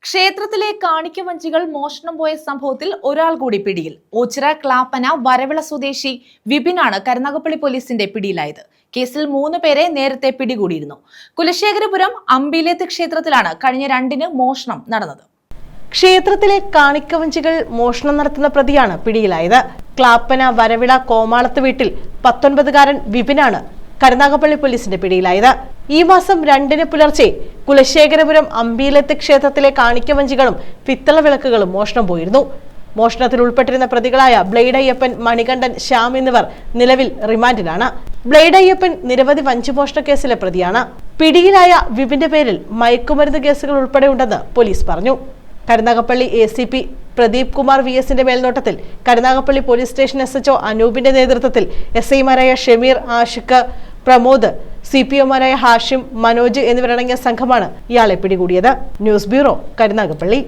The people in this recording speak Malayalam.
ക്ഷേത്രത്തിലെ കാണിക്കവഞ്ചികൾ മോഷണം പോയ സംഭവത്തിൽ ഒരാൾ കൂടി പിടിയിൽ. ഓച്ചിറ ക്ലാപ്പന വരവിള സ്വദേശി വിപിനാണ് കരുനാഗപ്പള്ളി പോലീസിന്റെ പിടിയിലായത്. കേസിൽ 3 പേരെ നേരത്തെ പിടികൂടിയിരുന്നു. കുലശേഖരപുരം അമ്പീലേത്ത് ക്ഷേത്രത്തിലാണ് കഴിഞ്ഞ 2-ന് മോഷണം നടന്നത്. ക്ഷേത്രത്തിലെ കാണിക്കവഞ്ചികൾ മോഷണം നടത്തുന്ന പ്രതിയാണ് പിടിയിലായത്. ക്ലാപ്പന വരവിള കോമാളത്ത് വീട്ടിൽ 19-കാരൻ വിപിനാണ് കരുനാഗപ്പള്ളി പോലീസിന്റെ പിടിയിലായത്. ഈ മാസം 2-ന് പുലർച്ചെ കുലശേഖരപുരം അമ്പീലത്ത് ക്ഷേത്രത്തിലെ കാണിക്കവഞ്ചികളും പിത്തള വിളക്കുകളും മോഷണം പോയിരുന്നു. മോഷണത്തിൽ ഉൾപ്പെട്ടിരുന്ന പ്രതികളായ ബ്ലേഡ് അയ്യപ്പൻ, മണികണ്ഠൻ, ശ്യാം എന്നിവർ നിലവിൽ റിമാൻഡിലാണ്. ബ്ലേഡ് അയ്യപ്പൻ നിരവധി വഞ്ചിമോഷണ കേസിലെ പ്രതിയാണ്. പിടിയിലായ വിപിന്റെ പേരിൽ മയക്കുമരുന്ന് കേസുകൾ ഉൾപ്പെടെ ഉണ്ടെന്ന് പോലീസ് പറഞ്ഞു. കരുനാഗപ്പള്ളി ACP പ്രദീപ് കുമാർ VS-ന്റെ മേൽനോട്ടത്തിൽ കരുനാഗപ്പള്ളി പോലീസ് സ്റ്റേഷൻ SHO അനൂപിന്റെ നേതൃത്വത്തിൽ SI-മാരായ ഷമീർ, ആഷിഖ്, പ്രമോദ്, CPO-മാരായ ഹാഷിം, മനോജ് എന്നിവരടങ്ങിയ സംഘമാണ് ഇയാളെ പിടികൂടിയത്. News bureau, Karunagappally.